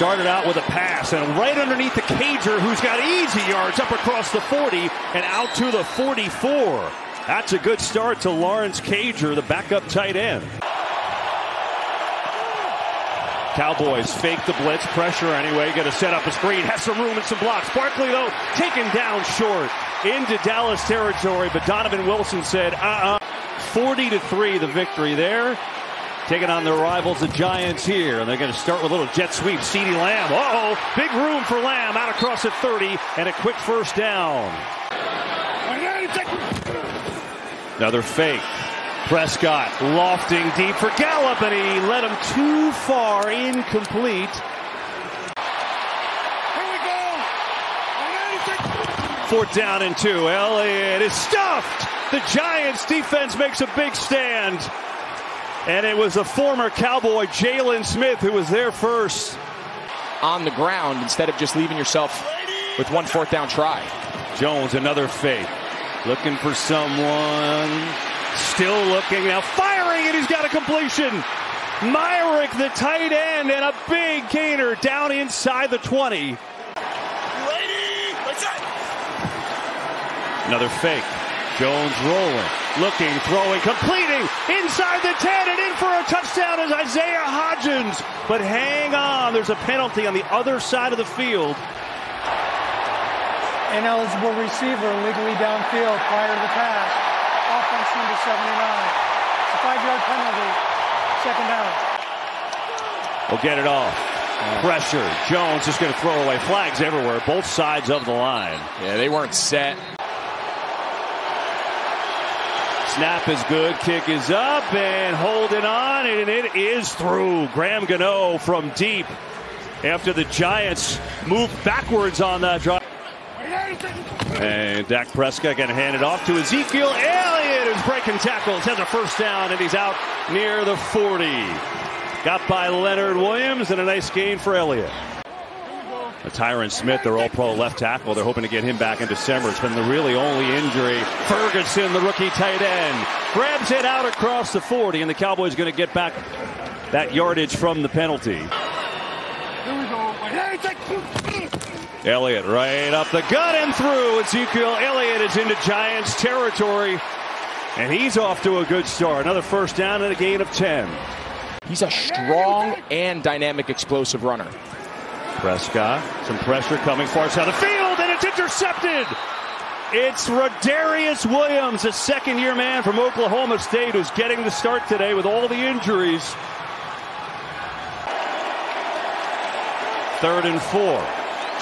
Started out with a pass, and right underneath the Cager, who's got easy yards up across the 40 and out to the 44. That's a good start to Lawrence Cager, the backup tight end. Cowboys fake the blitz, pressure anyway, going to set up a screen, has some room and some blocks. Barkley, though, taken down short into Dallas territory, but Donovan Wilson said, 40-3 the victory there. Taking on their rivals, the Giants here, and they're going to start with a little jet sweep. CeeDee Lamb, big room for Lamb, out across at 30, and a quick first down. Another fake. Prescott lofting deep for Gallup, and he led him too far, incomplete. Here we go. 4th down and 2. Elliott is stuffed. The Giants defense makes a big stand. And it was a former Cowboy, Jalen Smith, who was there first. On the ground instead of just leaving yourself with 1 4th down try. Jones, another fake. Looking for someone. Still looking, now firing, and he's got a completion. Myrick, the tight end, and a big gainer down inside the 20. Another fake. Jones rolling, looking, throwing, completing inside the 10 and in for a touchdown is Isaiah Hodgins. But hang on, there's a penalty on the other side of the field. Ineligible receiver legally downfield prior to the pass. Offense number 79. It's a 5-yard penalty. 2nd down. We'll get it off. Pressure. Jones is going to throw away flags everywhere, both sides of the line. Yeah, they weren't set. Snap is good, kick is up, and holding on, and it is through. Graham Gano from deep after the Giants moved backwards on that drive. And Dak Prescott going to hand it off to Ezekiel Elliott, who's breaking tackles, has a first down, and he's out near the 40. Got by Leonard Williams, and a nice gain for Elliott. Tyron Smith, their all-pro left tackle, they're hoping to get him back in December. It's been the really only injury. Ferguson, the rookie tight end, grabs it out across the 40, and the Cowboys going to get back that yardage from the penalty. Here we go. Elliott right up the gut and through. Ezekiel Elliott is into Giants territory, and he's off to a good start. Another first down and a gain of 10. He's a strong and dynamic explosive runner. Prescott, some pressure coming far side of the field, and it's intercepted. It's Rodarius Williams, a second-year man from Oklahoma State, who's getting the start today with all the injuries. 3rd and 4.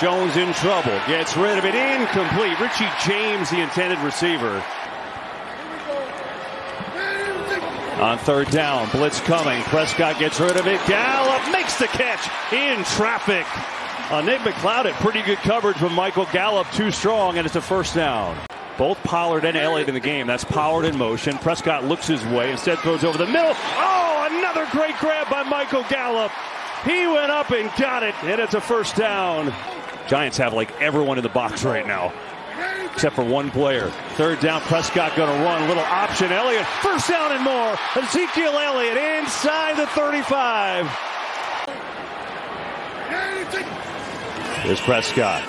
Jones in trouble, gets rid of it, incomplete. Richie James, the intended receiver. On 3rd down, blitz coming. Prescott gets rid of it. Gallup makes the catch in traffic. Nick McLeod had pretty good coverage from Michael Gallup, too strong, and it's a first down. Both Pollard and Elliott in the game. That's Pollard in motion. Prescott looks his way, instead throws over the middle. Another great grab by Michael Gallup. He went up and got it, and it's a first down. Giants have like everyone in the box right now, except for one player. 3rd down, Prescott going to run. Little option, Elliott. First down and more. Ezekiel Elliott inside the 35. Here's Prescott.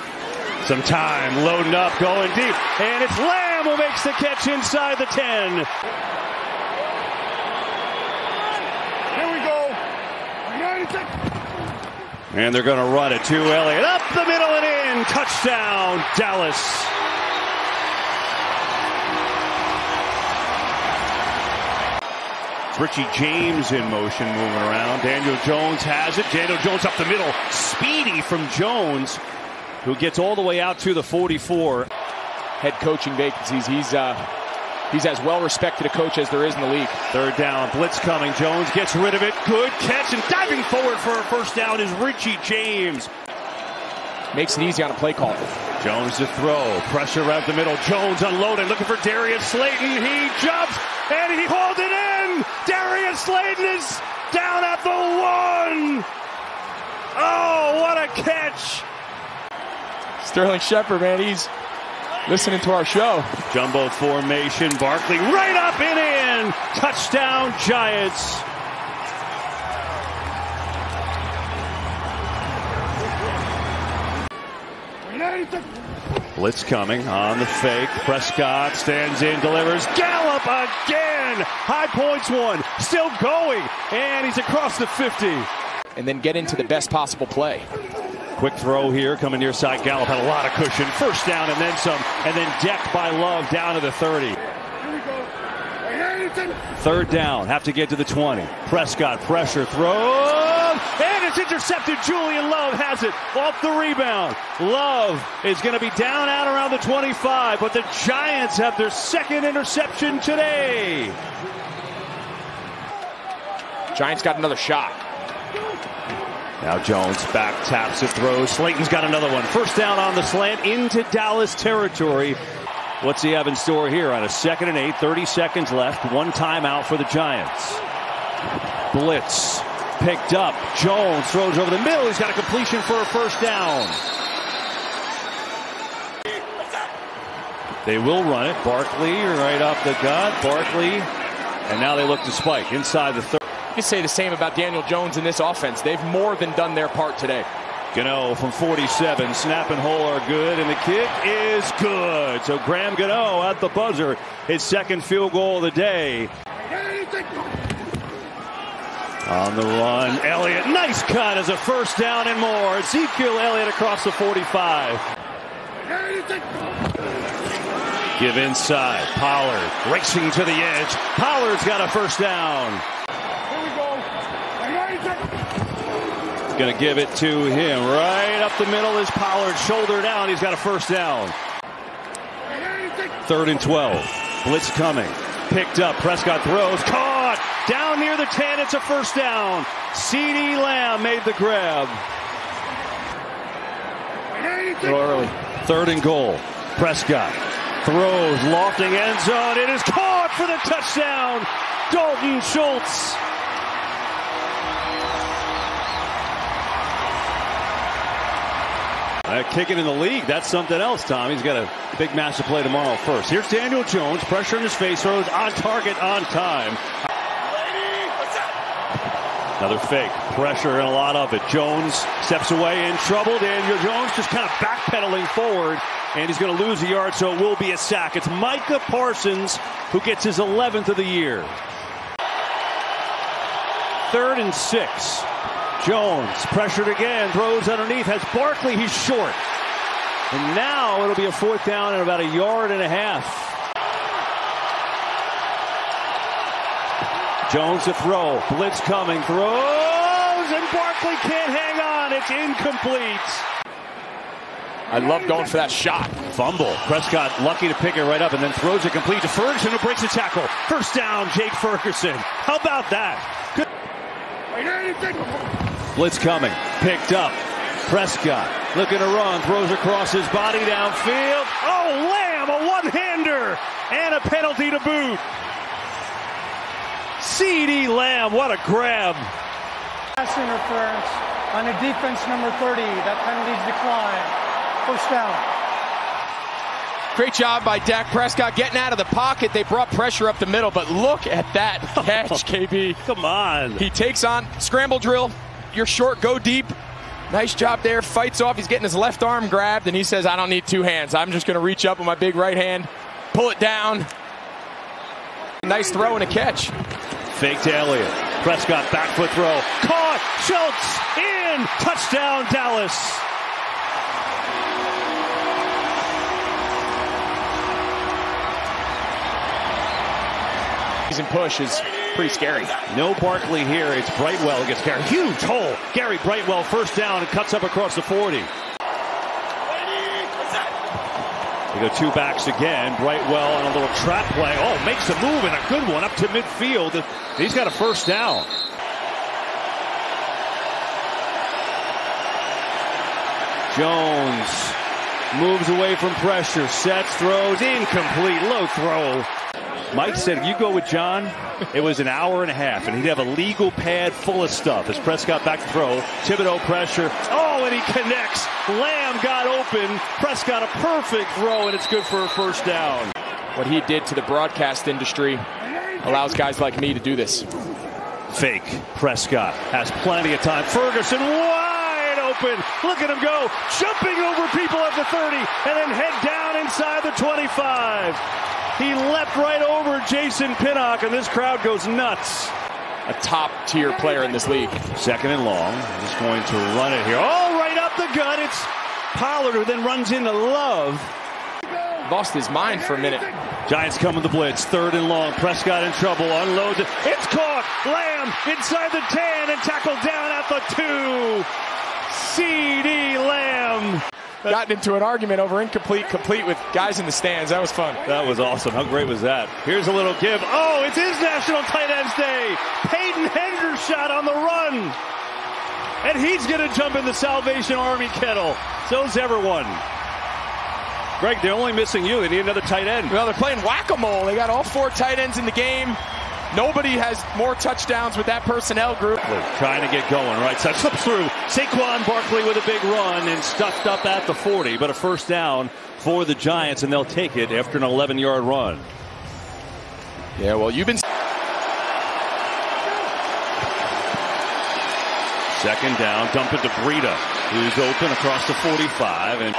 Some time, loading up, going deep. And it's Lamb who makes the catch inside the 10. Here we go. And they're going to run it to Elliott. Up the middle and in. Touchdown, Dallas. Richie James in motion, moving around. Daniel Jones has it. Daniel Jones up the middle. Speedy from Jones, who gets all the way out to the 44. Head coaching vacancies. He's as well respected a coach as there is in the league. 3rd down, blitz coming. Jones gets rid of it. Good catch, and diving forward for a first down is Richie James. Makes it easy on a play call. Jones to throw. Pressure right up the middle. Jones unloaded, looking for Darius Slayton. He jumps, and he hauled it in. Darius Slayton is down at the 1. Oh, what a catch. Sterling Shepard, man, he's listening to our show. Jumbo formation. Barkley right up and in. Touchdown, Giants. Blitz coming on the fake. Prescott stands in, delivers. Gallup again. High points one. Still going. And he's across the 50. And then get into the best possible play. Quick throw here coming near side. Gallup had a lot of cushion. First down and then some. And then decked by Love down to the 30. Third down. Have to get to the 20. Prescott pressure throw. And it's intercepted. Julian Love has it off the rebound. Love is going to be down out around the 25. But the Giants have their second interception today. Giants got another shot. Now Jones back taps it, throws. Slayton's got another one. First down on the slant into Dallas territory. What's he have in store here on a 2nd and 8? 30 seconds left. One timeout for the Giants. Blitz picked up. Jones throws over the middle. He's got a completion for a first down. They will run it. Barkley right up the gut. Barkley. And now they look to Spike inside the 30. You can say the same about Daniel Jones in this offense. They've more than done their part today. Gano from 47. Snap and hole are good, and the kick is good. So Graham Gano at the buzzer. His second field goal of the day. On the run, Elliott. Nice cut as a first down and more. Ezekiel Elliott across the 45. Give inside. Pollard racing to the edge. Pollard's got a first down. Going to give it to him. Right up the middle is Pollard. Shoulder down. He's got a first down. 3rd and 12. Blitz coming. Picked up. Prescott throws. Caught. Down near the 10. It's a first down. CeeDee Lamb made the grab. A little early. 3rd and goal. Prescott throws. Lofting end zone. It is caught for the touchdown. Dalton Schultz. Kicking in the league, that's something else, Tom. He's got a big match to play tomorrow first. Here's Daniel Jones, pressure in his face, throws on target, on time. Another fake, pressure and a lot of it. Jones steps away in trouble. Daniel Jones just kind of backpedaling forward, and he's going to lose a yard, so it will be a sack. It's Micah Parsons who gets his 11th of the year. 3rd and 6. Jones pressured again, throws underneath, has Barkley, he's short. And now it'll be a 4th down and about a yard and a half. Jones to throw, blitz coming, throws, and Barkley can't hang on, it's incomplete. I love going for that shot. Fumble. Prescott lucky to pick it right up and then throws it complete to Ferguson, who breaks the tackle. First down, Jake Ferguson. How about that? Good. Blitz coming, picked up. Prescott looking to run, throws across his body downfield. Oh, Lamb, a one-hander, and a penalty to boot. CeeDee Lamb, what a grab. Pass interference on a defense number 30. That penalty's declined. First down. Great job by Dak Prescott getting out of the pocket. They brought pressure up the middle, but look at that catch, KB. Come on. He takes on scramble drill. You're short, go deep. Nice job there. Fights off. He's getting his left arm grabbed, and he says, I don't need 2 hands. I'm just going to reach up with my big right hand, pull it down. Nice throw and a catch. Fake to Elliott. Prescott back foot throw. Caught. Schultz in. Touchdown, Dallas. Push is pretty scary. No Barkley here. It's Brightwell gets carried. Huge hole. Gary Brightwell first down and cuts up across the 40. They go 2 backs again. Brightwell on a little trap play. Oh, makes a move and a good one up to midfield. He's got a first down. Jones moves away from pressure. Sets, throws, incomplete. Low throw. Mike said if you go with John, it was an hour and a half, and he'd have a legal pad full of stuff. As Prescott back to throw, Thibodeau pressure. Oh, and he connects. Lamb got open. Prescott a perfect throw, and it's good for a first down. What he did to the broadcast industry allows guys like me to do this. Fake. Prescott has plenty of time. Ferguson wide open. Look at him go, jumping over people at the 30, and then head down inside the 25. He leapt right over Jason Pinnock, and this crowd goes nuts. A top-tier player in this league. Second and long. He's going to run it here. Oh, right up the gut. It's Pollard who then runs into Love. Lost his mind for a minute. Giants come with the blitz. Third and long. Prescott in trouble. Unloads it. It's caught. Lamb inside the 10 and tackled down at the 2. C.D. Lamb. Gotten into an argument over complete with guys in the stands. That was fun. That was awesome. How great was that? Here's a little give. Oh, it's his National Tight Ends Day. Peyton Hendershot on the run. And he's going to jump in the Salvation Army kettle. So's everyone. Greg, they're only missing you. They need another tight end. Well, they're playing whack-a-mole. They got all 4 tight ends in the game. Nobody has more touchdowns with that personnel group. Trying to get going, right side slips through. Saquon Barkley with a big run and stuffed up at the 40, but a first down for the Giants, and they'll take it after an 11-yard run. Yeah, well, you've been... Second down, dump it to Breida, who's open across the 45, and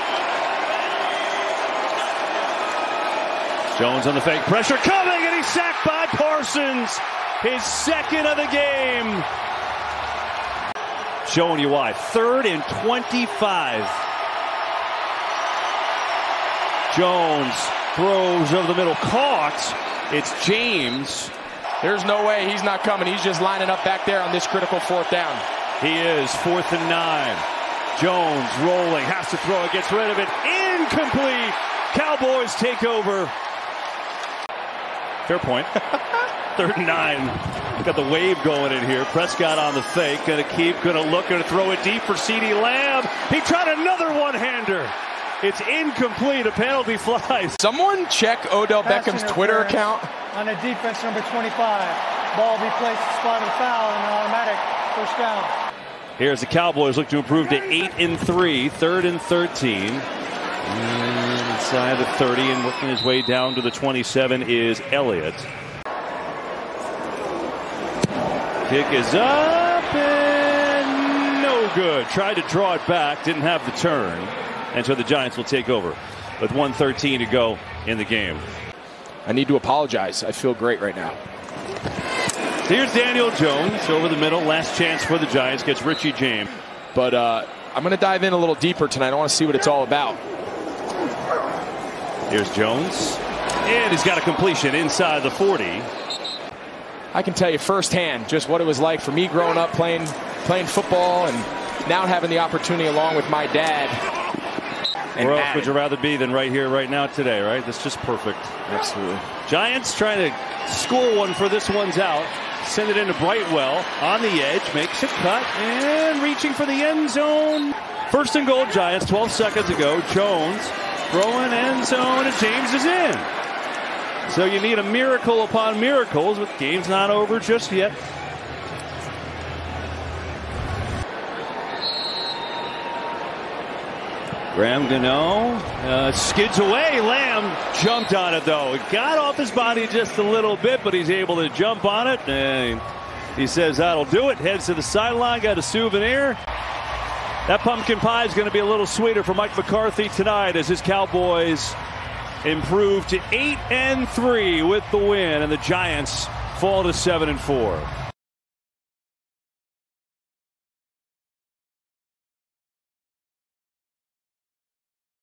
Jones on the fake pressure coming, and he's sacked by Parsons. His second of the game. Showing you why. 3rd and 25. Jones throws over the middle. Caught. It's James. There's no way he's not coming. He's just lining up back there on this critical 4th down. He is. 4th and 9. Jones rolling. Has to throw it. Gets rid of it. Incomplete. Cowboys take over. Fair point. 3rd and 9. Got the wave going in here. Prescott on the fake. Going to keep. Going to look. Going to throw it deep for C.D. Lamb. He tried another one-hander. It's incomplete. A penalty flies. Someone check Odell Beckham's Twitter account. On a defense number 25. Ball be placed at the spot of the foul and an automatic first down. Here's the Cowboys look to improve to 8-3. 3rd and 13. Inside the 30 and working his way down to the 27 is Elliott. Kick is up and no good. Tried to draw it back, didn't have the turn. And so the Giants will take over with 1:13 to go in the game. I need to apologize. I feel great right now. Here's Daniel Jones over the middle. Last chance for the Giants. Gets Richie James. But I'm going to dive in a little deeper tonight. I want to see what it's all about. Here's Jones. And he's got a completion inside the 40. I can tell you firsthand just what it was like for me growing up playing football and now having the opportunity along with my dad. Where else would you rather be than right here, right now, today, right? That's just perfect. Absolutely. Giants trying to score one for this one's out. Send it into Brightwell on the edge, makes a cut, and reaching for the end zone. 1st and goal, Giants, 12 seconds ago. Jones throwing end zone, and James is in. So you need a miracle upon miracles, but the game's not over just yet. Graham Gano skids away. Lamb jumped on it, though. It got off his body just a little bit, but he's able to jump on it. And he says that'll do it. Heads to the sideline, got a souvenir. That pumpkin pie is going to be a little sweeter for Mike McCarthy tonight as his Cowboys improve to 8-3 with the win, and the Giants fall to 7-4.